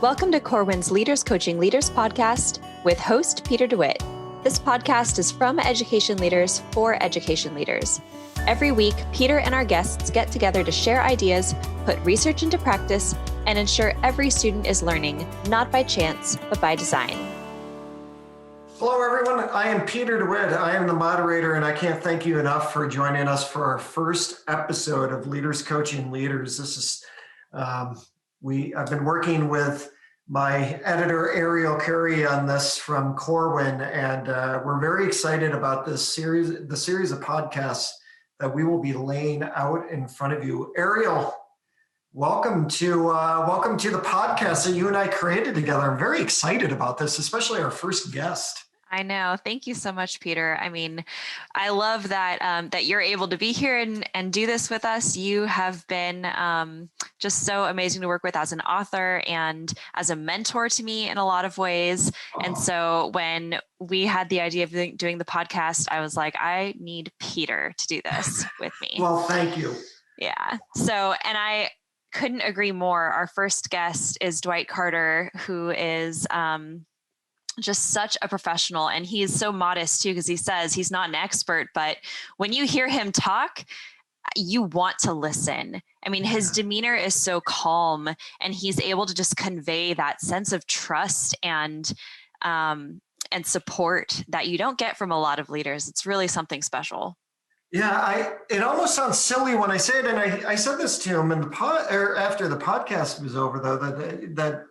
Welcome to Corwin's Leaders Coaching Leaders podcast with host Peter DeWitt. This podcast is from education leaders for education leaders. Every week, Peter and our guests get together to share ideas, put research into practice, and ensure every student is learning, not by chance, but by design. Hello, everyone. I am Peter DeWitt. I am the moderator, and I can't thank you enough for joining us for our first episode of Leaders Coaching Leaders. This is I've been working with my editor, Ariel Curry, on this from Corwin, and we're very excited about the series of podcasts that we will be laying out in front of you. Ariel, welcome to the podcast that you and I created together. I'm very excited about this, especially our first guest. I know. Thank you so much, Peter. I mean, I love that that you're able to be here and do this with us. You have been just so amazing to work with as an author and as a mentor to me in a lot of ways. Oh. And so when we had the idea of doing the podcast, I was like, I need Peter to do this with me. Well, thank you. Yeah. So, and I couldn't agree more. Our first guest is Dwight Carter, who is just such a professional. And he is so modest too, because he says he's not an expert, but when you hear him talk, you want to listen. I mean, his demeanor is so calm, and he's able to just convey that sense of trust and support that you don't get from a lot of leaders. It's really something special. Yeah, it almost sounds silly when I say it, and I said this to him in after the podcast was over, though, that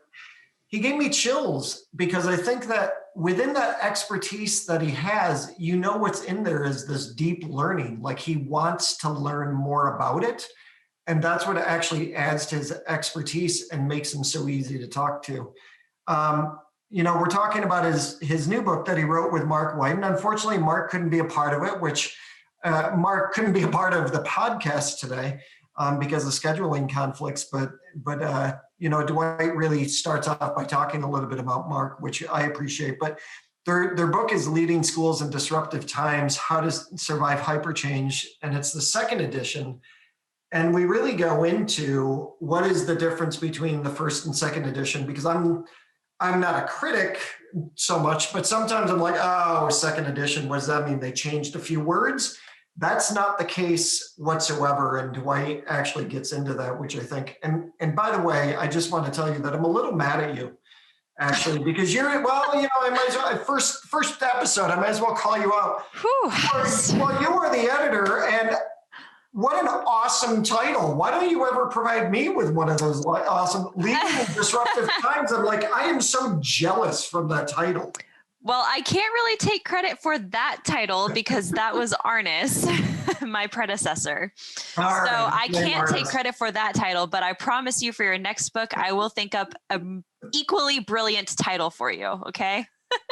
he gave me chills, because I think that within that expertise that he has, what's in there is this deep learning. Like, he wants to learn more about it. And that's what actually adds to his expertise and makes him so easy to talk to. We're talking about his new book that he wrote with Mark White. Unfortunately, Mark couldn't be a part of it, which Mark couldn't be a part of the podcast today because of scheduling conflicts. But Dwight really starts off by talking a little bit about Mark, which I appreciate. But their book is Leading Schools in Disruptive Times, How to Survive HyperChange, and it's the second edition. And we really go into what is the difference between the first and second edition, because I'm not a critic so much, but sometimes I'm like, oh, second edition, what does that mean? They changed a few words? That's not the case whatsoever. And Dwight actually gets into that, which I think, and by the way, I just want to tell you that I'm a little mad at you, actually, because I might as well, first episode, I might as well call you out. Well, you were the editor, and what an awesome title. Why don't you ever provide me with one of those awesome Leading in Disruptive Times? I'm like, I am so jealous from that title. Well, I can't really take credit for that title because that was Arnis, my predecessor. So I can't take credit for that title, but I promise you for your next book, I will think up an equally brilliant title for you. Okay.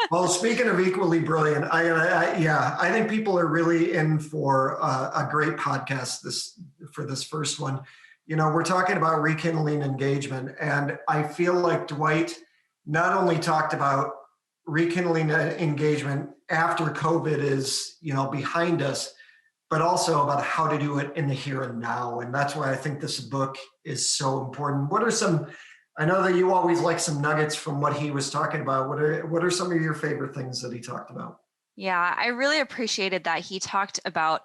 Well, speaking of equally brilliant, I think people are really in for a great podcast for this first one. We're talking about rekindling engagement, and I feel like Dwight not only talked about rekindling engagement after COVID is, behind us, but also about how to do it in the here and now. And that's why I think this book is so important. I know that you always like some nuggets from what he was talking about. What are some of your favorite things that he talked about? Yeah, I really appreciated that he talked about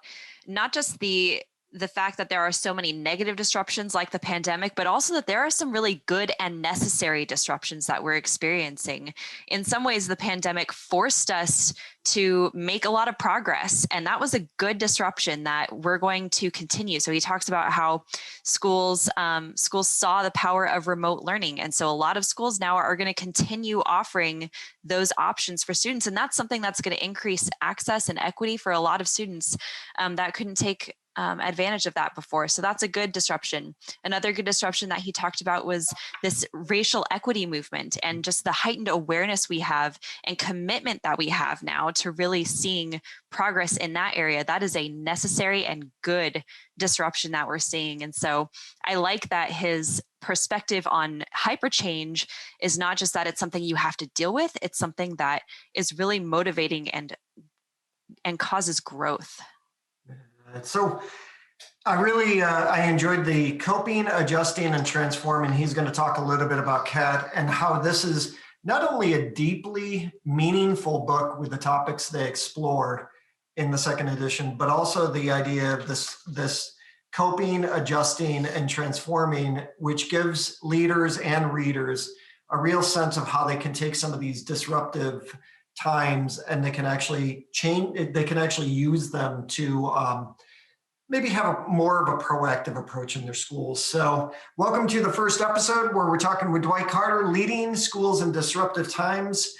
not just the fact that there are so many negative disruptions like the pandemic, but also that there are some really good and necessary disruptions that we're experiencing. In some ways, the pandemic forced us to make a lot of progress, and that was a good disruption that we're going to continue. So he talks about how schools saw the power of remote learning, and so a lot of schools now are going to continue offering those options for students, and that's something that's going to increase access and equity for a lot of students that couldn't take advantage of that before. So that's a good disruption. Another good disruption that he talked about was this racial equity movement and just the heightened awareness we have and commitment that we have now to really seeing progress in that area. That is a necessary and good disruption that we're seeing. And so I like that his perspective on hyperchange is not just that it's something you have to deal with, it's something that is really motivating and causes growth. So I enjoyed the coping, adjusting, and transforming. He's going to talk a little bit about CAT and how this is not only a deeply meaningful book with the topics they explore in the second edition, but also the idea of this coping, adjusting, and transforming, which gives leaders and readers a real sense of how they can take some of these disruptive times and they can actually use them to maybe have more of a proactive approach in their schools. So welcome to the first episode where we're talking with Dwight Carter, Leading Schools in Disruptive Times,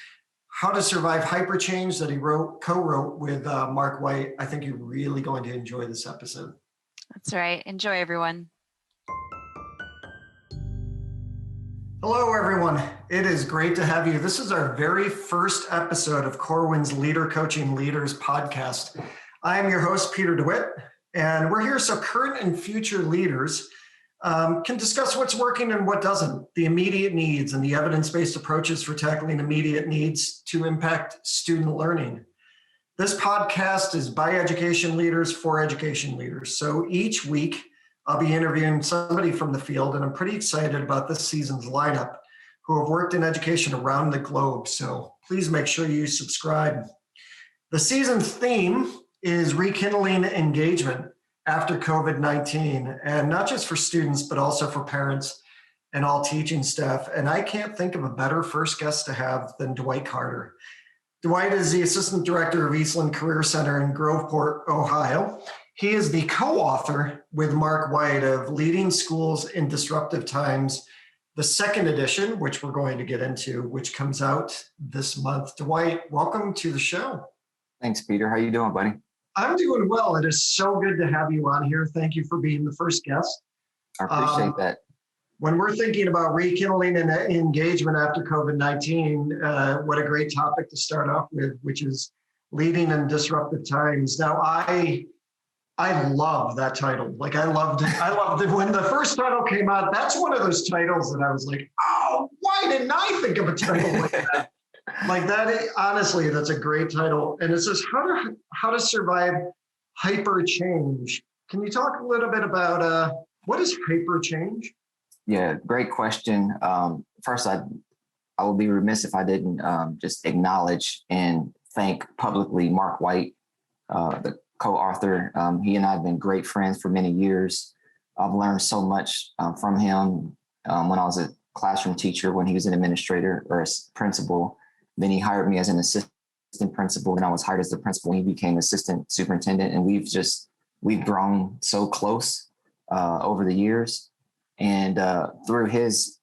How to Survive HyperChange, that he co-wrote with Mark White. I think you're really going to enjoy this episode. That's right. Enjoy, everyone. Hello, everyone. It is great to have you. This is our very first episode of Corwin's Leader Coaching Leaders podcast. I am your host, Peter DeWitt, and we're here so current and future leaders can discuss what's working and what doesn't, the immediate needs and the evidence-based approaches for tackling immediate needs to impact student learning. This podcast is by education leaders for education leaders. So each week, I'll be interviewing somebody from the field, and I'm pretty excited about this season's lineup who have worked in education around the globe. So please make sure you subscribe. The season's theme is rekindling engagement after COVID-19, and not just for students, but also for parents and all teaching staff. And I can't think of a better first guest to have than Dwight Carter. Dwight is the Assistant Director of Eastland Career Center in Groveport, Ohio. He is the co-author with Mark White of Leading Schools in Disruptive Times, the second edition, which we're going to get into, which comes out this month. Dwight, welcome to the show. Thanks, Peter. How you doing, buddy? I'm doing well. It is so good to have you on here. Thank you for being the first guest. I appreciate that. When we're thinking about rekindling an engagement after COVID-19, what a great topic to start off with, which is Leading in Disruptive Times. Now, I love that title. Like, I loved it. I loved it when the first title came out. That's one of those titles that I was like, oh, why didn't I think of a title like that? Like that, honestly, that's a great title. And it says how to survive HyperChange. Can you talk a little bit about what is HyperChange? Yeah, great question. First, I would be remiss if I didn't just acknowledge and thank publicly Mark White, the co-author. He and I have been great friends for many years. I've learned so much from him when I was a classroom teacher, when he was an administrator or a principal. Then he hired me as an assistant principal, and I was hired as the principal. He became assistant superintendent, and we've grown so close over the years. And through his,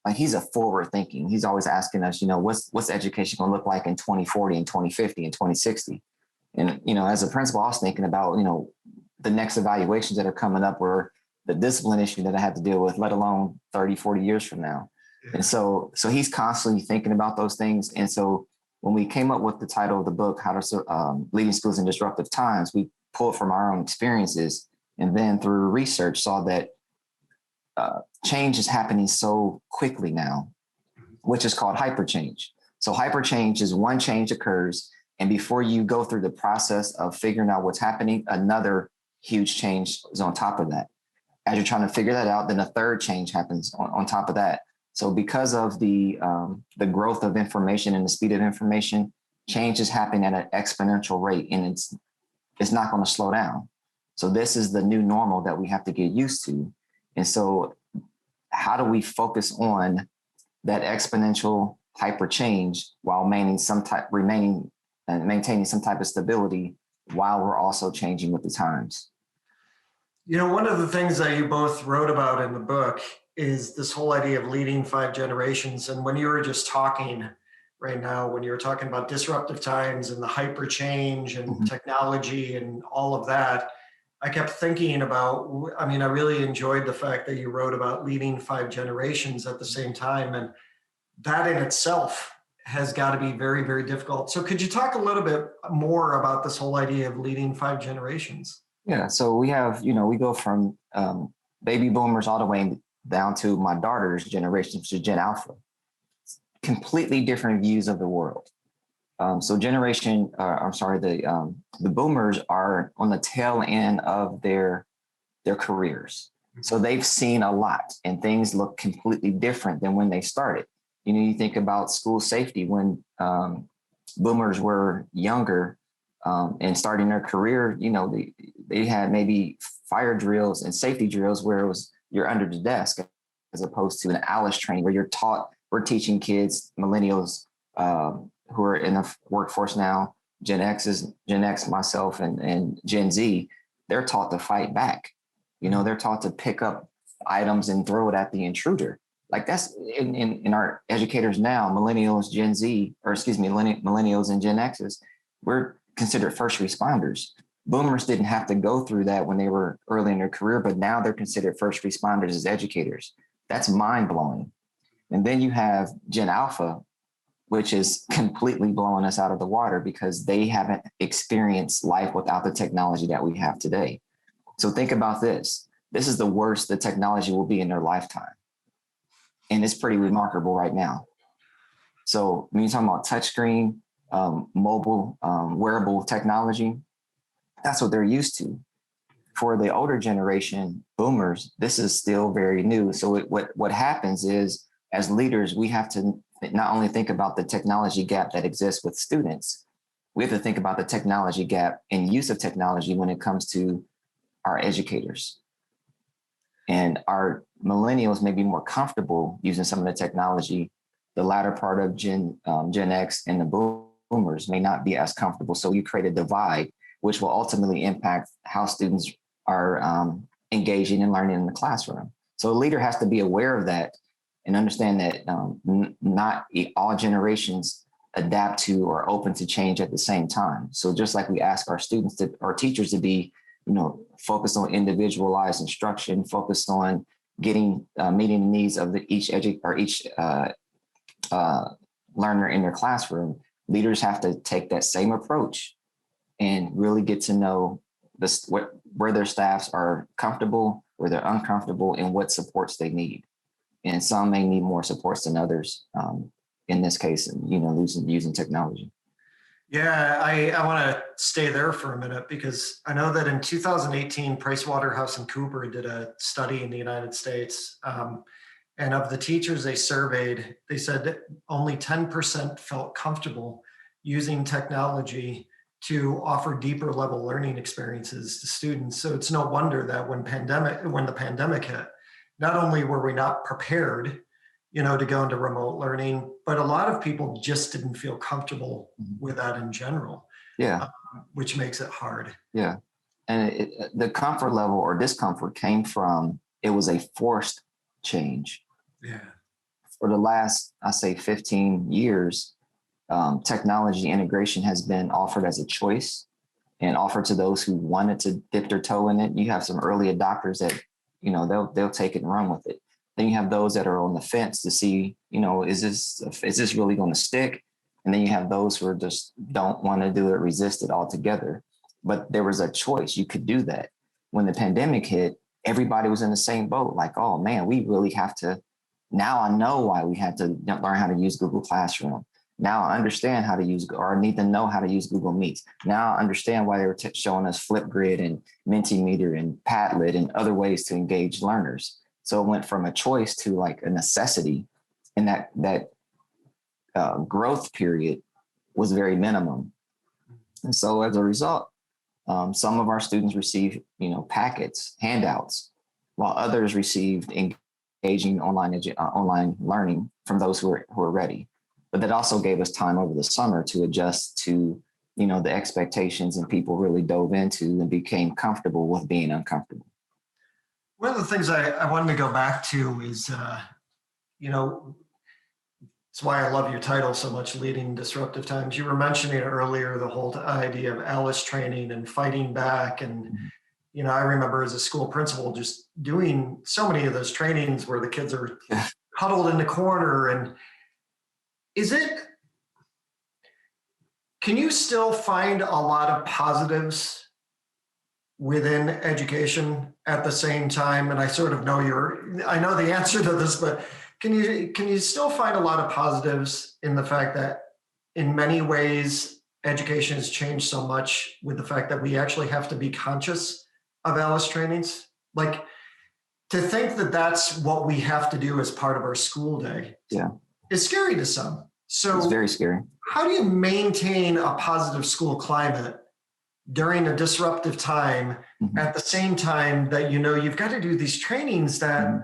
like, he's a forward thinking. He's always asking us, what's education going to look like in 2040 and 2050 and 2060? And, as a principal, I was thinking about, the next evaluations that are coming up, or the discipline issue that I have to deal with, let alone 30, 40 years from now. And so he's constantly thinking about those things. And so when we came up with the title of the book, How to Leading Schools in Disruptive Times, we pulled from our own experiences, and then through research saw that change is happening so quickly now, which is called hyperchange. So hyperchange is one change occurs, and before you go through the process of figuring out what's happening, another huge change is on top of that. As you're trying to figure that out, then a third change happens on top of that. So because of the growth of information and the speed of information, change is happening at an exponential rate, and it's not going to slow down. So this is the new normal that we have to get used to. And so how do we focus on that exponential hyper change while maintaining some type of stability while we're also changing with the times? One of the things that you both wrote about in the book is this whole idea of leading 5 generations. And when you were just talking right now, when you were talking about disruptive times and the hyper change and technology and all of that, I kept thinking about, I really enjoyed the fact that you wrote about leading 5 generations at the same time. And that in itself has got to be very, very difficult. So could you talk a little bit more about this whole idea of leading 5 generations? Yeah. So we have, we go from baby boomers all the way down to my daughter's generation, which is Gen Alpha. Completely different views of the world. So the boomers are on the tail end of their their careers. So they've seen a lot, and things look completely different than when they started. You think about school safety when boomers were younger and starting their career, they had maybe fire drills and safety drills where it was you're under the desk, as opposed to an Alice training where we're teaching kids, millennials who are in the workforce now, Gen X, myself, and Gen Z, they're taught to fight back. They're taught to pick up items and throw it at the intruder. Like that's in our educators now, millennials, Gen Z, millennials and Gen X's, we're considered first responders. Boomers didn't have to go through that when they were early in their career, but now they're considered first responders as educators. That's mind blowing. And then you have Gen Alpha, which is completely blowing us out of the water because they haven't experienced life without the technology that we have today. So think about this. This is the worst the technology will be in their lifetime. And it's pretty remarkable right now. So when you're talking about touchscreen, mobile, wearable technology, that's what they're used to. For the older generation, boomers, this is still very new. So what happens is, as leaders, we have to not only think about the technology gap that exists with students, we have to think about the technology gap and use of technology when it comes to our educators. And our millennials may be more comfortable using some of the technology. The latter part of Gen X and the boomers may not be as comfortable. So you create a divide, which will ultimately impact how students are engaging and learning in the classroom. So a leader has to be aware of that and understand that not all generations adapt to or open to change at the same time. So just like we ask our students or teachers to be, focused on individualized instruction, focused on meeting the needs of each learner in their classroom, leaders have to take that same approach and really get to know where their staffs are comfortable, where they're uncomfortable, and what supports they need. And some may need more supports than others. In this case, using technology. Yeah, I want to stay there for a minute because I know that in 2018, PricewaterhouseCoopers did a study in the United States. And of the teachers they surveyed, they said that only 10% felt comfortable using technology to offer deeper level learning experiences to students. So it's no wonder that when the pandemic hit, not only were we not prepared, to go into remote learning, but a lot of people just didn't feel comfortable with that in general. Yeah. Which makes it hard. Yeah. And the comfort level or discomfort came from, it was a forced change. Yeah. For the last, I say 15 years, technology integration has been offered as a choice and offered to those who wanted to dip their toe in it. You have some early adopters that, they'll take it and run with it. Then you have those that are on the fence to see, is this really going to stick? And then you have those who are just don't want to do it, resist it altogether. But there was a choice. You could do that. When the pandemic hit, everybody was in the same boat. Like, oh man, we really have to. Now I know why we had to learn how to use Google Classroom. Now I understand how to use, or need to know how to use Google Meets. Now I understand why they were showing us Flipgrid and Mentimeter and Padlet and other ways to engage learners. So it went from a choice to like a necessity, and that growth period was very minimum. And so as a result, some of our students received, packets, handouts, while others received engaging online learning from those who were ready. But that also gave us time over the summer to adjust to, the expectations, and people really dove into and became comfortable with being uncomfortable. One of the things I wanted to go back to is, it's why I love your title so much, Leading Disruptive Times. You were mentioning earlier the whole idea of Alice training and fighting back. And, I remember as a school principal just doing so many of those trainings where the kids are huddled in the corner. And can you still find a lot of positives within education at the same time? And I sort of know I know the answer to this, but can you still find a lot of positives in the fact that in many ways education has changed so much with the fact that we actually have to be conscious of Alice trainings? Like, to think that that's what we have to do as part of our school day is scary to some. So it's very scary. How do you maintain a positive school climate during a disruptive time at the same time that, you've got to do these trainings that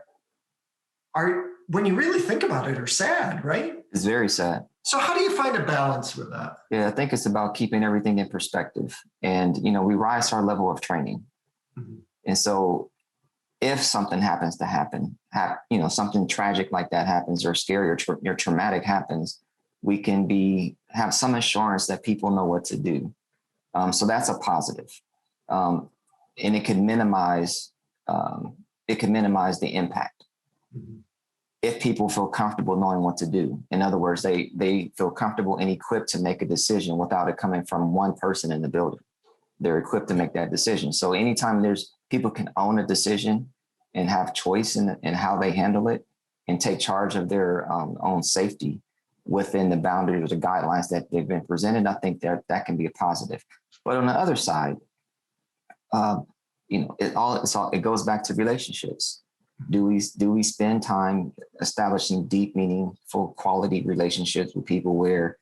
are, when you really think about it, are sad, right? It's very sad. So how do you find a balance with that? Yeah, I think it's about keeping everything in perspective. And, we rise to our level of training. And so if something happens to happen, something tragic like that happens, or scary or traumatic happens, we can have some assurance that people know what to do. So that's a positive. And it can minimize the impact. If people feel comfortable knowing what to do. In other words, they feel comfortable and equipped to make a decision without it coming from one person in the building. They're equipped to make that decision. So anytime people can own a decision and have choice in how they handle it and take charge of their own safety within the boundaries or the guidelines that they've been presented, I think that can be a positive. But on the other side, it goes back to relationships. Do we spend time establishing deep, meaningful, quality relationships with people where,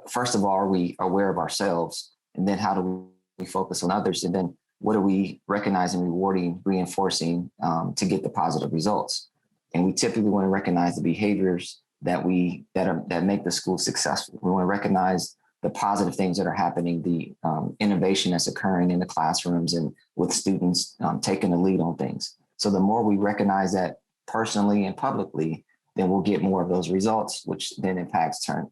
first of all, are we aware of ourselves? And then how do we focus on others? And then what are we recognizing, rewarding, reinforcing to get the positive results? And we typically want to recognize the behaviors that make the school successful. We want to recognize the positive things that are happening, the innovation that's occurring in the classrooms and with students taking the lead on things. So the more we recognize that personally and publicly, then we'll get more of those results, which then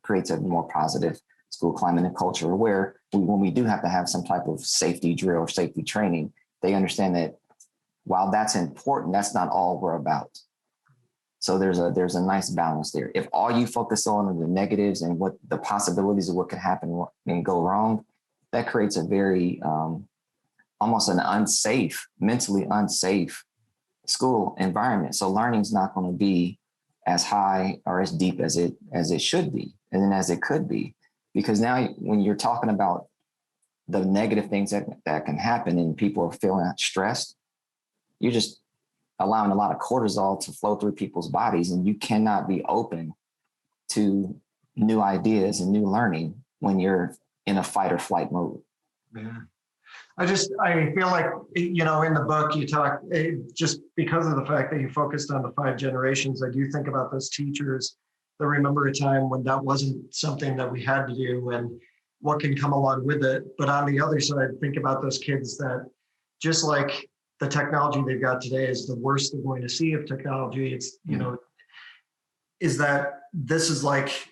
creates a more positive school climate and culture where when we do have to have some type of safety drill or safety training, they understand that while that's important, that's not all we're about. So there's a nice balance there. If all you focus on are the negatives and what the possibilities of what could happen and go wrong, that creates a very almost an mentally unsafe school environment. So learning's not going to be as high or as deep as it should be, and then as it could be, because now when you're talking about the negative things that can happen and people are feeling stressed, you're just allowing a lot of cortisol to flow through people's bodies, and you cannot be open to new ideas and new learning when you're in a fight or flight mode. Yeah. I feel like, in the book you talk, just because of the fact that you focused on the 5 generations, I do think about those teachers that remember a time when that wasn't something that we had to do and what can come along with it. But on the other side, think about those kids that, just like the technology they've got today is the worst they're going to see of technology. It's, is that this is like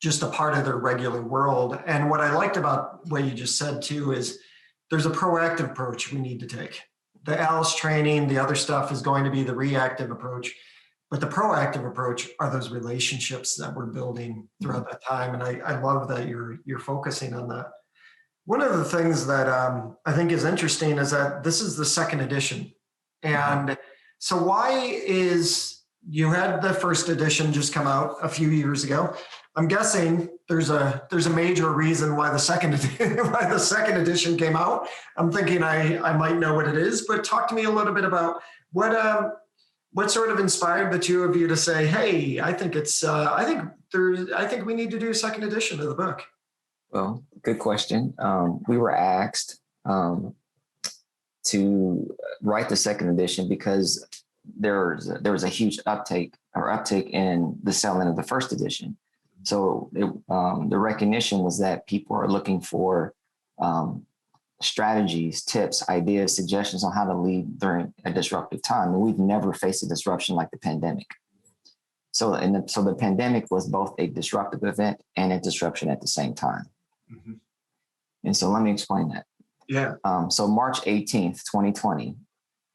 just a part of their regular world. And what I liked about what you just said too is there's a proactive approach we need to take. The ALICE training, the other stuff is going to be the reactive approach, but the proactive approach are those relationships that we're building throughout that time. And I love that you're focusing on that. One of the things that I think is interesting is that this is the 2nd edition. And so you had the 1st edition just come out a few years ago. I'm guessing there's a major reason why the second edition came out. I'm thinking I might know what it is, but talk to me a little bit about what sort of inspired the two of you to say, hey, I think we need to do a 2nd edition of the book. Well, good question. We were asked to write the 2nd edition because there was a huge uptake in the selling of the 1st edition. So the recognition was that people are looking for strategies, tips, ideas, suggestions on how to lead during a disruptive time. And we've never faced a disruption like the pandemic. So the pandemic was both a disruptive event and a disruption at the same time. Mm-hmm. And so let me explain that. Yeah. So March 18th, 2020,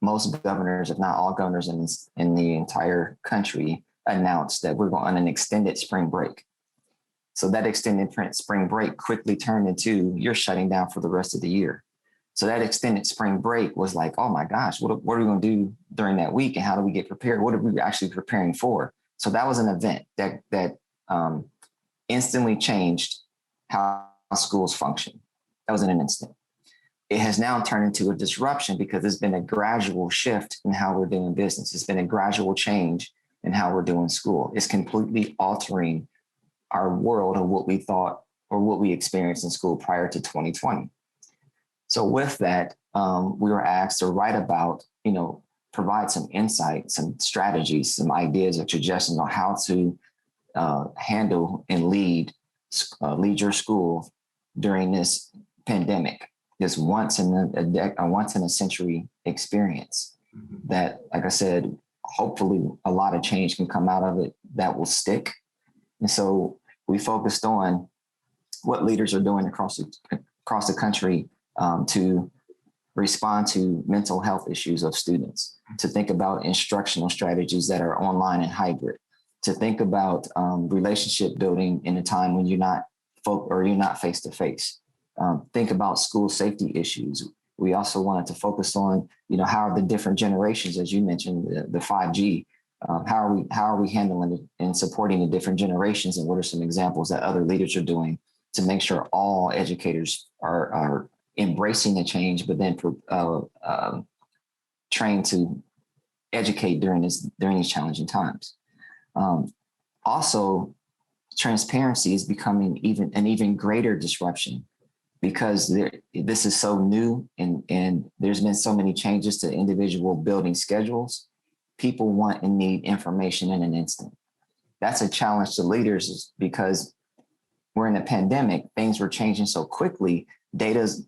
most governors, if not all governors in the entire country, announced that we're going on an extended spring break. So that extended spring break quickly turned into you're shutting down for the rest of the year. So that extended spring break was like, oh my gosh, what are we going to do during that week? And how do we get prepared? What are we actually preparing for? So that was an event that instantly changed how schools function. That was in an instant. it has now turned into a disruption because it's been a gradual shift in how we're doing business. It's been a gradual change in how we're doing school. It's completely altering our world of what we thought or what we experienced in school prior to 2020. So with that, we were asked to write about, provide some insight, some strategies, some ideas or suggestions on how to handle and lead your school during this pandemic, this once in a century experience that, like I said, hopefully a lot of change can come out of it that will stick. And so we focused on what leaders are doing across the country to respond to mental health issues of students, to think about instructional strategies that are online and hybrid, to think about relationship building in a time when you're not face to face. Think about school safety issues. We also wanted to focus on, how are the different generations, as you mentioned, the 5G, how are we handling it and supporting the different generations, and what are some examples that other leaders are doing to make sure all educators are embracing the change, but then trained to educate during these challenging times. Also, transparency is becoming an even greater disruption because this is so new and there's been so many changes to individual building schedules. People want and need information in an instant. That's a challenge to leaders because we're in a pandemic, things were changing so quickly. Data's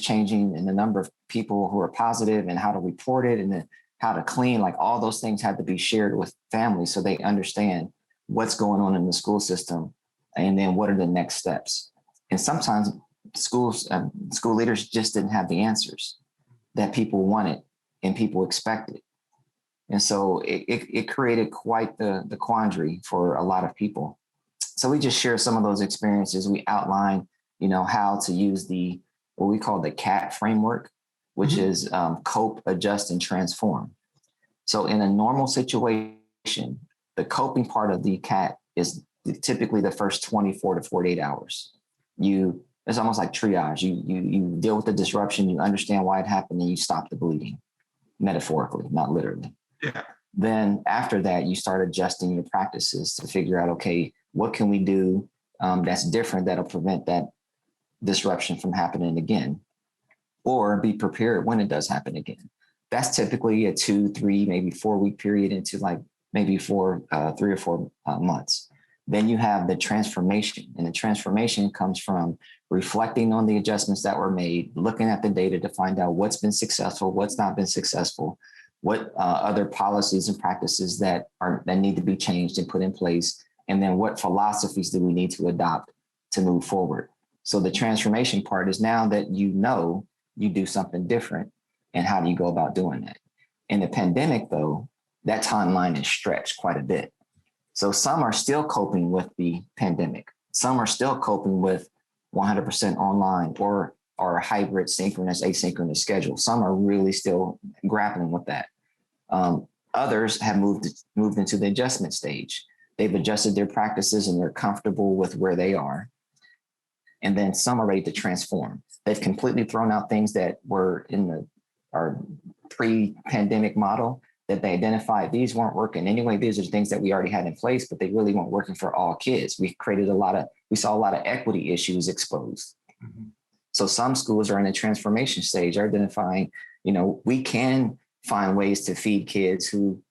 changing, and the number of people who are positive and how to report it and how to clean, like all those things had to be shared with families so they understand what's going on in the school system and then what are the next steps. And sometimes school leaders just didn't have the answers that people wanted and people expected. And so it created quite the quandary for a lot of people. So we just share some of those experiences. We outline, how to use what we call the CAT framework, which is cope, adjust, and transform. So in a normal situation, the coping part of the CAT is typically the first 24 to 48 hours. It's almost like triage. You deal with the disruption, you understand why it happened, and you stop the bleeding, metaphorically, not literally. Yeah. Then after that, you start adjusting your practices to figure out, okay, what can we do that's different that'll prevent that disruption from happening again, or be prepared when it does happen again. That's typically a 2, 3, maybe 4 week period into maybe 3 or 4 months. Then you have the transformation, and the transformation comes from reflecting on the adjustments that were made, looking at the data to find out what's been successful, what's not been successful, what other policies and practices that need to be changed and put in place, and then what philosophies do we need to adopt to move forward. So the transformation part is now that you do something different, and how do you go about doing that? In the pandemic, though, that timeline is stretched quite a bit. So some are still coping with the pandemic. Some are still coping with 100% online or a hybrid synchronous, asynchronous schedule. Some are really still grappling with that. Others have moved into the adjustment stage. They've adjusted their practices and they're comfortable with where they are. And then some are ready to transform. They've completely thrown out things that were in our pre-pandemic model that they identified. These weren't working anyway. These are things that we already had in place, but they really weren't working for all kids. We saw a lot of equity issues exposed. Mm-hmm. So some schools are in a transformation stage, are identifying, we can find ways to feed kids who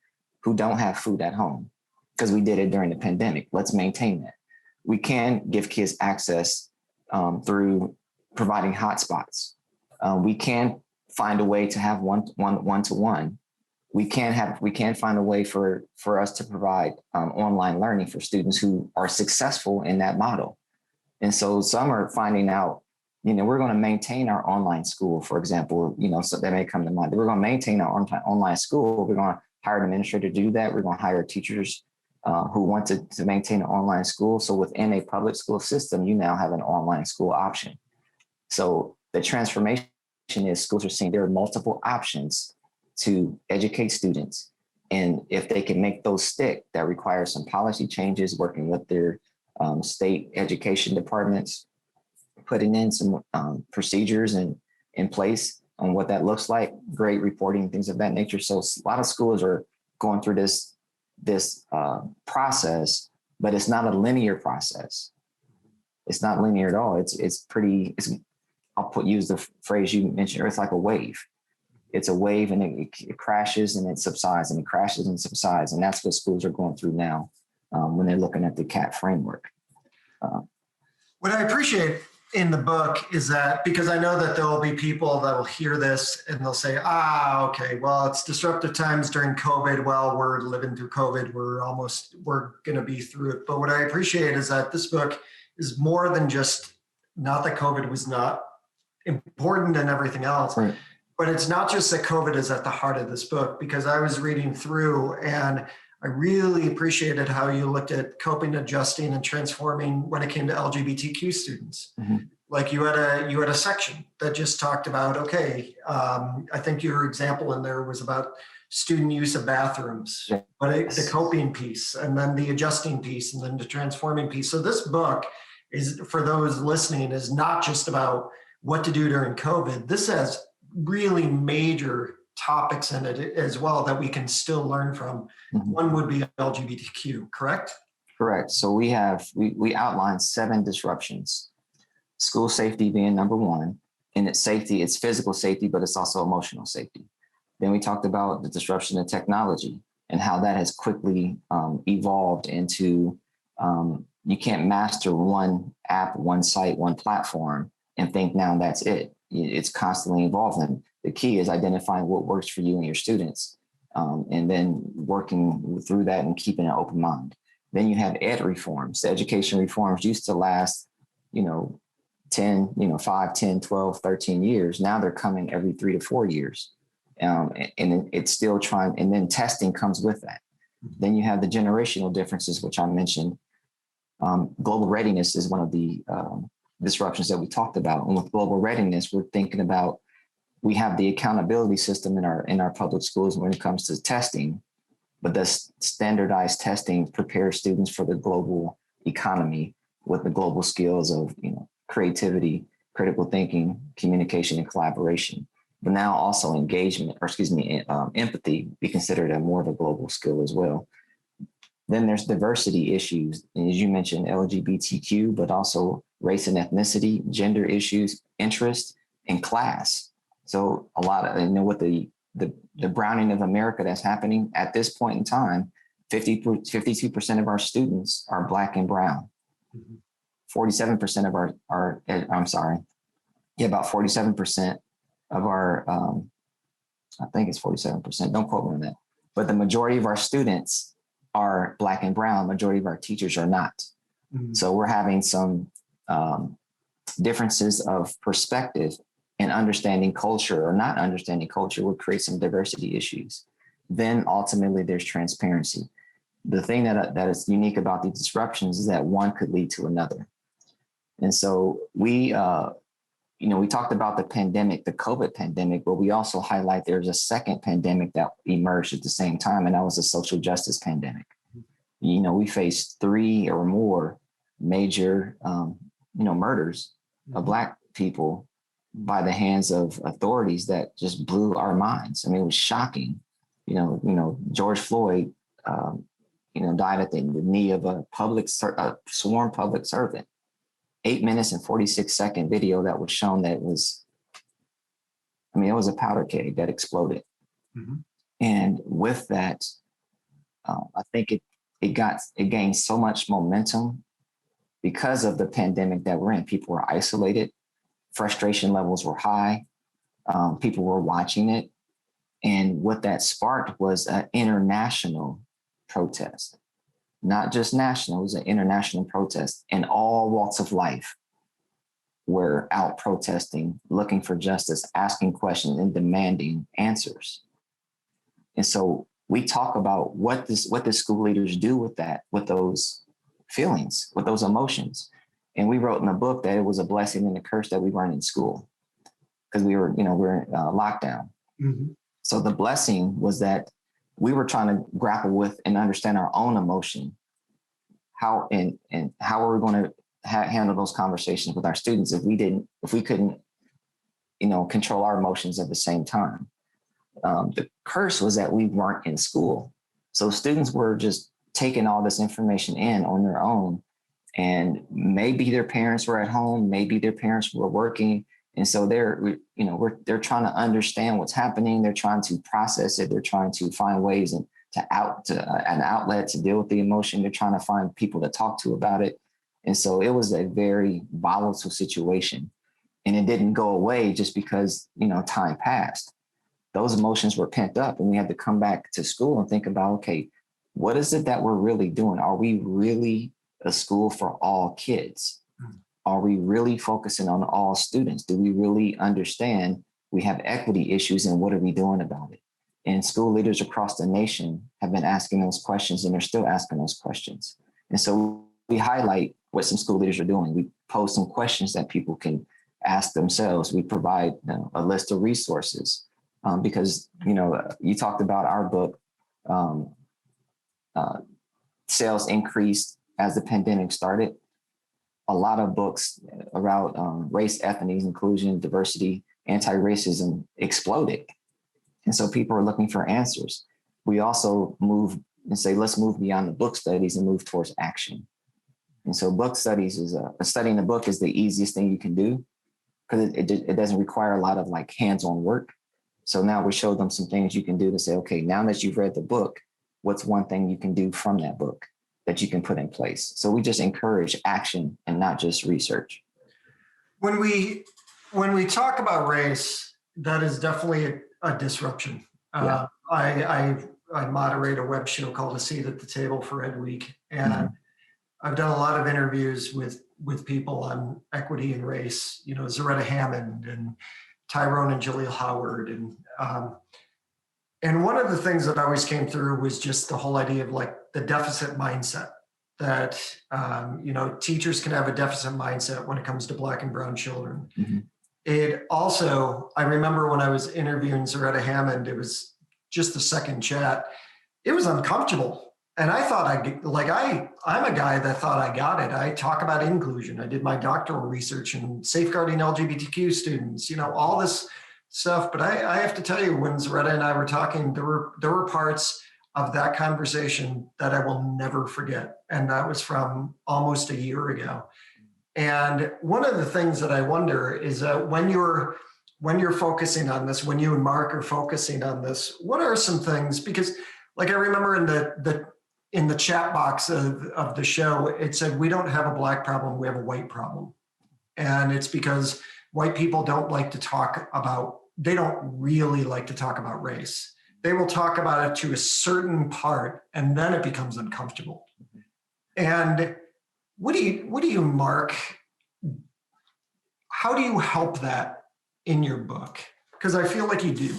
don't have food at home because we did it during the pandemic. Let's maintain that. We can give kids access through providing hotspots. We can find a way to have one-to-one. We can find a way for us to provide online learning for students who are successful in that model. And so some are finding out, we're going to maintain our online school, for example, so that may come to mind. We're going to maintain our online school. We're going to hire an administrator to do that. We're going to hire teachers who want to maintain an online school. So within a public school system, you now have an online school option. So the transformation is schools are seeing there are multiple options to educate students. And if they can make those stick, that requires some policy changes, working with their state education departments, putting in some procedures and in place on what that looks like, grade reporting, things of that nature. So a lot of schools are going through this process, but it's not a linear process. It's not linear at all. Use the phrase you mentioned, it's like a wave. It's a wave, and it crashes and it subsides, and it crashes and subsides. And that's what schools are going through now when they're looking at the CAT framework. What I appreciate in the book is that, because I know that there will be people that will hear this and they'll say, okay, well, it's disruptive times during COVID. Well, we're living through COVID. We're going to be through it. But what I appreciate is that this book is more than just, not that COVID was not important and everything else, right. But it's not just that COVID is at the heart of this book, because I was reading through and I really appreciated how you looked at coping, adjusting, and transforming when it came to LGBTQ students. Mm-hmm. Like you had a section that just talked about, I think your example in there was about student use of bathrooms, yes. But the coping piece, and then the adjusting piece, and then the transforming piece. So this book is, for those listening, is not just about what to do during COVID. This has really major topics in it as well that we can still learn from. Mm-hmm. One would be LGBTQ, correct? Correct. So we outlined 7 disruptions. School safety being number 1, and it's safety, it's physical safety, but it's also emotional safety. Then we talked about the disruption of technology and how that has quickly evolved into you can't master one app, one site, one platform and think now that's it. It's constantly evolving. The key is identifying what works for you and your students, and then working through that and keeping an open mind. Then you have ed reforms. The education reforms used to last, 5, 10, 12, 13 years. Now they're coming every 3 to 4 years. And it's still trying, and then testing comes with that. Then you have the generational differences, which I mentioned. Global readiness is one of the disruptions that we talked about. And with global readiness, we're thinking about, we have the accountability system in our public schools when it comes to testing, but the standardized testing prepares students for the global economy with the global skills of, creativity, critical thinking, communication, and collaboration. But now also empathy be considered more of a global skill as well. Then there's diversity issues, and as you mentioned, LGBTQ, but also race and ethnicity, gender issues, interest, and class. So a lot of, with the browning of America that's happening at this point in time, 52% of our students are Black and brown. 47% of about 47% of our, I think it's 47%, don't quote me on that, but the majority of our students are Black and brown, majority of our teachers are not. Mm-hmm. So we're having some differences of perspective and understanding culture or not understanding culture will create some diversity issues. Then ultimately there's transparency. The thing that is unique about these disruptions is that one could lead to another. And so we talked about the pandemic, the COVID pandemic, but we also highlight there's a second pandemic that emerged at the same time, and that was a social justice pandemic. We faced 3 or more major, murders of Black people by the hands of authorities that just blew our minds. I mean, it was shocking. George Floyd, died at the knee of a sworn public servant. 8 minutes and 46-second video that was shown that it was a powder keg that exploded. Mm-hmm. And with that, I think it gained so much momentum because of the pandemic that we're in. People were isolated, frustration levels were high, people were watching it. And what that sparked was an international protest. Not just national, it was an international protest, and all walks of life were out protesting, looking for justice, asking questions, and demanding answers. And so we talk about what the school leaders do with that, with those feelings, with those emotions. And we wrote in the book that it was a blessing and a curse that we weren't in school because we're in lockdown. Mm-hmm. So the blessing was that we were trying to grapple with and understand our own emotion. How are we going to handle those conversations with our students if we couldn't control our emotions at the same time. The curse was that we weren't in school. So students were just taking all this information in on their own. And maybe their parents were at home, maybe their parents were working. And so they're trying to understand what's happening. They're trying to process it. They're trying to find ways and an outlet to deal with the emotion. They're trying to find people to talk to about it. And so it was a very volatile situation. And it didn't go away just because, time passed. Those emotions were pent up, and we had to come back to school and think about, okay, what is it that we're really doing? Are we really a school for all kids? Are we really focusing on all students? Do we really understand we have equity issues, and what are we doing about it? And school leaders across the nation have been asking those questions, and they're still asking those questions. And so we highlight what some school leaders are doing. We pose some questions that people can ask themselves. We provide a list of resources because, you talked about our book, sales increased as the pandemic started. A lot of books around race, ethnicity, inclusion, diversity, anti-racism exploded. And so people are looking for answers. We also move and say, let's move beyond the book studies and move towards action. And so book studies is studying the book is the easiest thing you can do because it doesn't require a lot of like hands-on work. So now we show them some things you can do to say, okay, now that you've read the book, what's one thing you can do from that book that you can put in place? So we just encourage action and not just research. When we talk about race, that is definitely a disruption. Yeah. I moderate a web show called A Seat at the Table for Ed Week, and I've done a lot of interviews with people on equity and race. Zaretta Hammond and Tyrone and Jaleel Howard, and one of the things that always came through was just the whole idea of like the deficit mindset. That teachers can have a deficit mindset when it comes to Black and brown children. Mm-hmm. It also, I remember when I was interviewing Zaretta Hammond, it was just the second chat. It was uncomfortable. And I thought I'm a guy that thought I got it. I talk about inclusion. I did my doctoral research in safeguarding LGBTQ students, all this stuff. But I have to tell you, when Zaretta and I were talking, there were parts of that conversation that I will never forget. And that was from almost a year ago. And one of the things that I wonder is that when you're focusing on this, when you and Mark are focusing on this, what are some things? Because like I remember in the chat box of the show, it said, we don't have a Black problem, we have a white problem. And it's because white people they don't really like to talk about race. They will talk about it to a certain part, and then it becomes uncomfortable. And what do you, Mark, how do you help that in your book? Because I feel like you do.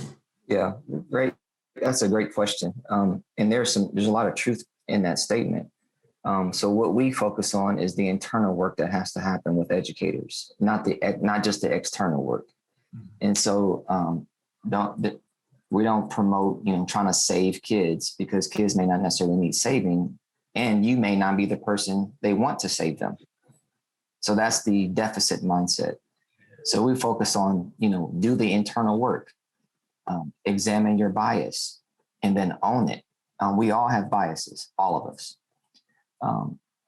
Yeah, great. That's a great question. And there's a lot of truth in that statement. So what we focus on is the internal work that has to happen with educators, not just the external work. Mm-hmm. And so we don't promote, trying to save kids, because kids may not necessarily need saving, and you may not be the person they want to save them. So that's the deficit mindset. So we focus on, do the internal work, examine your bias, and then own it. We all have biases, all of us.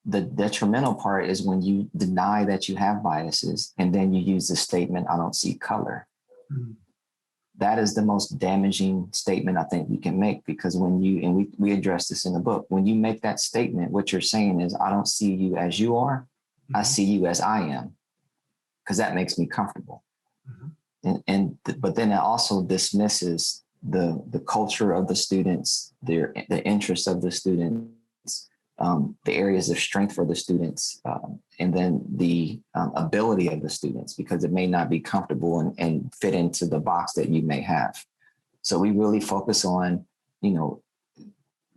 The detrimental part is when you deny that you have biases, and then you use the statement, I don't see color. Mm-hmm. That is the most damaging statement I think we can make, because we address this in the book, when you make that statement, what you're saying is, I don't see you as you are, mm-hmm. I see you as I am, because that makes me comfortable. Mm-hmm. But then it also dismisses the culture of the students, the interests of the students, the areas of strength for the students, and then the ability of the students, because it may not be comfortable and fit into the box that you may have. So we really focus on,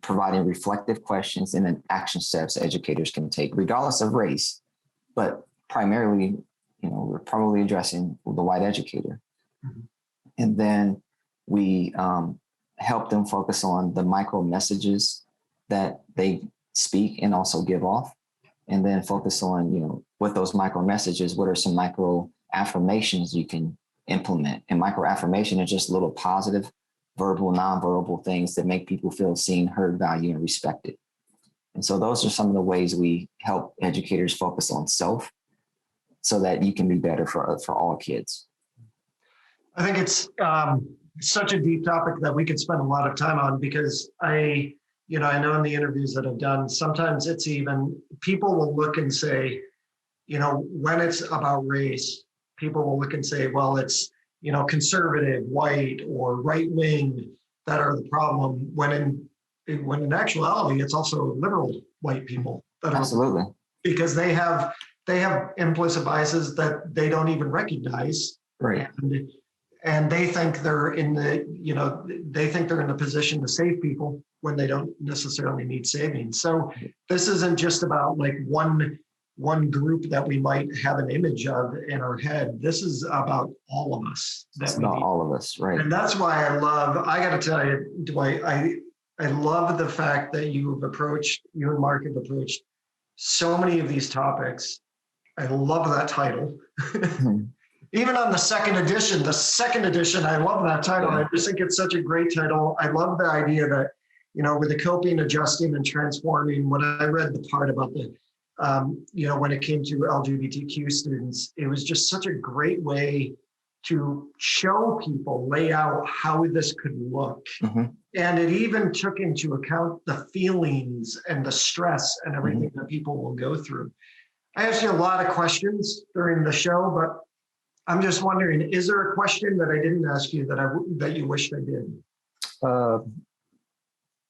providing reflective questions and then action steps educators can take, regardless of race. But primarily, we're probably addressing the white educator. Mm-hmm. And then we help them focus on the micro messages that they speak and also give off, and then focus on, with those micro messages, what are some micro affirmations you can implement. And micro affirmation is just little positive, verbal, nonverbal things that make people feel seen, heard, valued, and respected. And so those are some of the ways we help educators focus on self so that you can be better for all kids. I think it's such a deep topic that we could spend a lot of time on, because I know in the interviews that I've done, sometimes it's even, people will look and say, when it's about race, people will look and say, well, it's, conservative, white, or right wing that are the problem, when in actuality, it's also liberal white people that are. Absolutely. Because they have implicit biases that they don't even recognize. Right. And they think they're in the position to save people when they don't necessarily need saving. So this isn't just about like one group that we might have an image of in our head. This is about all of us. It's about all of us, right? And that's why I got to tell you, Dwight, I love the fact that you and Mark have approached so many of these topics. I love that title. Even on the second edition, I love that title. I just think it's such a great title. I love the idea that, with the coping, adjusting, and transforming, when I read the part about the, when it came to LGBTQ students, it was just such a great way to show people, lay out how this could look. Mm-hmm. And it even took into account the feelings and the stress and everything that people will go through. I asked you a lot of questions during the show, but I'm just wondering, is there a question that I didn't ask you that you wished I did?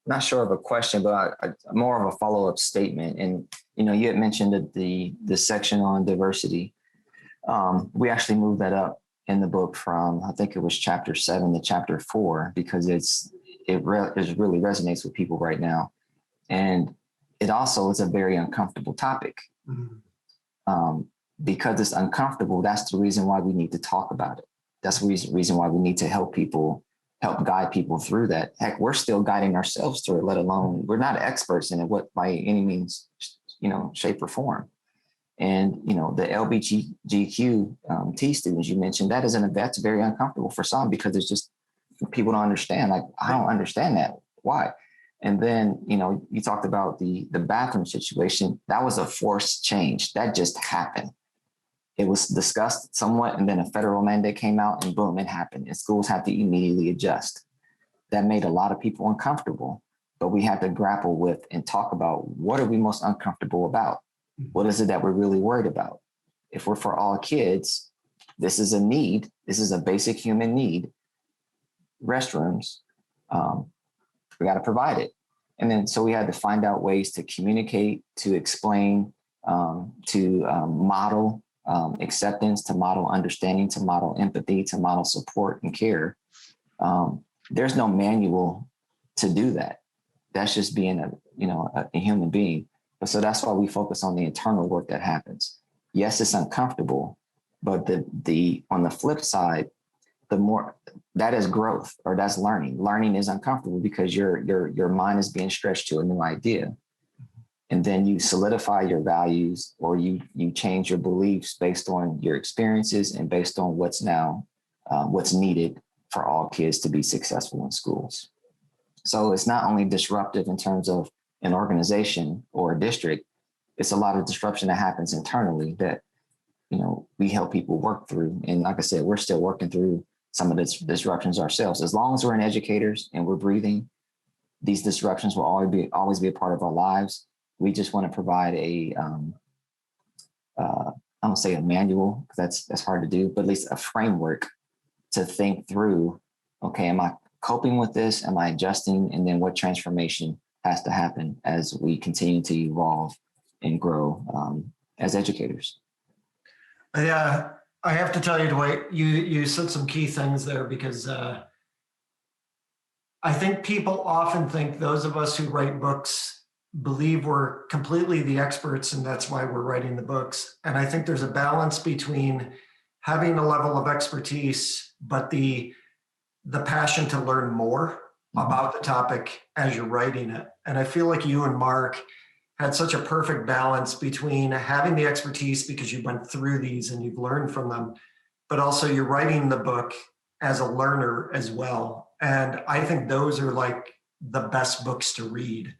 Not sure of a question, but more of a follow-up statement. And, you had mentioned that the section on diversity, we actually moved that up in the book from, I think it was chapter 7 to chapter 4, because it really resonates with people right now. And it also is a very uncomfortable topic. Mm-hmm. Because it's uncomfortable, that's the reason why we need to talk about it. That's the reason why we need to help guide people through that. Heck, we're still guiding ourselves through it, let alone, we're not experts in it by any means, shape or form. And, the LGBTQ T students you mentioned, that's very uncomfortable for some, because it's just, people don't understand. Like, I don't understand that. Why? And then, you talked about the bathroom situation. That was a forced change. That just happened. It was discussed somewhat, and then a federal mandate came out, and boom, it happened. And schools had to immediately adjust. That made a lot of people uncomfortable, but we had to grapple with and talk about, what are we most uncomfortable about? What is it that we're really worried about? If we're for all kids, this is a need. This is a basic human need. Restrooms, we got to provide it. And then, so we had to find out ways to communicate, to explain, to model acceptance, to model understanding, to model empathy, to model support and care. There's no manual to do that. That's just being a human being. But so that's why we focus on the internal work that happens. Yes, it's uncomfortable, but the on the flip side, the more that is growth, or that's learning. Learning is uncomfortable because your mind is being stretched to a new idea. And then you solidify your values, or you change your beliefs based on your experiences and based on what's needed for all kids to be successful in schools. So it's not only disruptive in terms of an organization or a district, it's a lot of disruption that happens internally that, we help people work through. And like I said, we're still working through some of the disruptions ourselves. As long as we're in educators and we're breathing, these disruptions will always be a part of our lives. We just want to provide I don't say a manual, because that's hard to do, but at least a framework to think through, okay, am I coping with this? Am I adjusting? And then what transformation has to happen as we continue to evolve and grow as educators? Yeah, I have to tell you, Dwight, you said some key things there, because I think people often think those of us who write books believe we're completely the experts, and that's why we're writing the books. And I think there's a balance between having a level of expertise, but the passion to learn more about the topic as you're writing it. And I feel like you and Mark had such a perfect balance between having the expertise because you went through these and you've learned from them, but also you're writing the book as a learner as well. And I think those are like the best books to read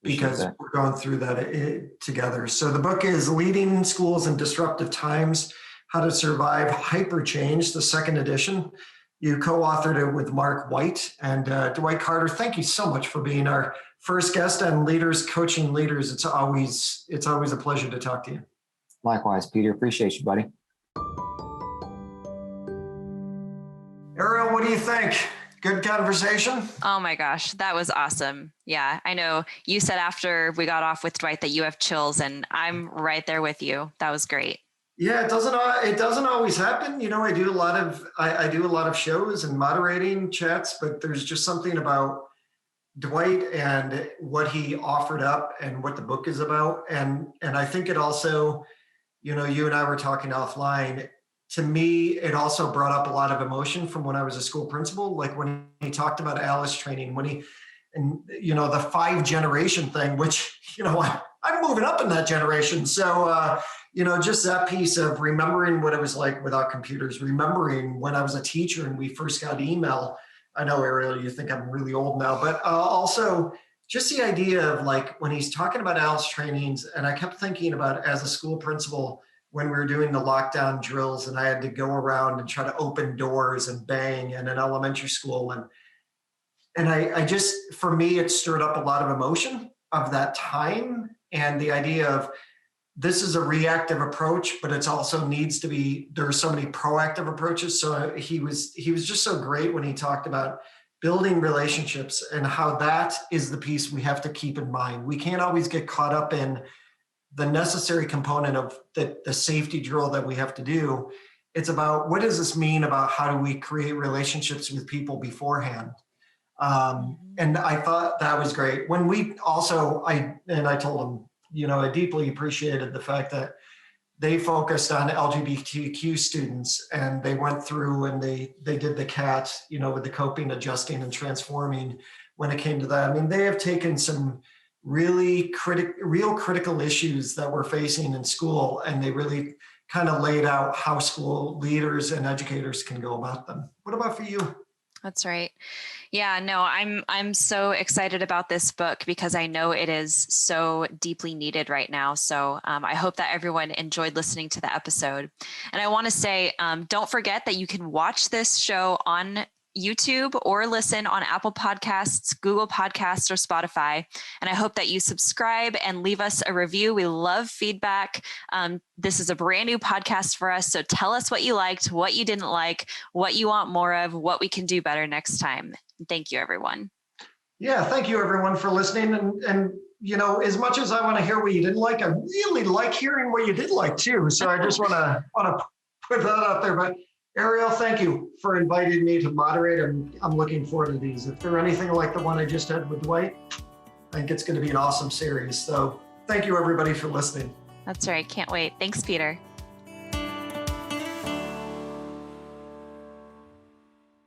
because we're going through that together. So the book is Leading Schools in Disruptive Times, How to Survive HyperChange, the second edition. You co-authored it with Mark White and Dwight Carter. Thank you so much for being our first guest on Leaders Coaching Leaders. It's always a pleasure to talk to you. Likewise, Peter. Appreciate you, buddy. Ariel, what do you think? Good conversation? Oh my gosh, that was awesome. Yeah, I know you said after we got off with Dwight that you have chills, and I'm right there with you. That was great. Yeah, it doesn't always happen. You know, I do a lot of shows and moderating chats, but there's just something about Dwight and what he offered up and what the book is about. And I think it also, you know, you and I were talking offline. To me, it also brought up a lot of emotion from when I was a school principal, like when he talked about Alice training, and you know, the 5 generation thing, which, you know, I'm moving up in that generation. So, you know, just that piece of remembering what it was like without computers, remembering when I was a teacher and we first got email. I know, Ariel, you think I'm really old now, but also just the idea of like when he's talking about Alice trainings, and I kept thinking about as a school principal, when we were doing the lockdown drills and I had to go around and try to open doors and bang in an elementary school. And I just, for me, it stirred up a lot of emotion of that time and the idea of this is a reactive approach, but it's also needs to be, there are so many proactive approaches. So he was just so great when he talked about building relationships and how that is the piece we have to keep in mind. We can't always get caught up in the necessary component of the safety drill that we have to do. It's about what does this mean about how do we create relationships with people beforehand? And I thought that was great. When we also, I told him, you know, I deeply appreciated the fact that they focused on LGBTQ students and they went through and they did the CAT, you know, with the coping, adjusting, and transforming when it came to that. I mean, they have taken some really critical issues that we're facing in school, and they really kind of laid out how school leaders and educators can go about them. What about for you? That's right. Yeah, no, I'm so excited about this book because I know it is so deeply needed right now. So I hope that everyone enjoyed listening to the episode. And I want to say, don't forget that you can watch this show on YouTube or listen on Apple Podcasts, Google Podcasts, or Spotify. And I hope that you subscribe and leave us a review. We love feedback. This is a brand new podcast for us. So tell us what you liked, what you didn't like, what you want more of, what we can do better next time. Thank you, everyone. Yeah, thank you, everyone, for listening. And you know, as much as I want to hear what you didn't like, I really like hearing what you did like too. So I just want to put that out there. But Ariel, thank you for inviting me to moderate. I'm looking forward to these. If they're anything like the one I just had with Dwight, I think it's going to be an awesome series. So thank you, everybody, for listening. That's right. Can't wait. Thanks, Peter.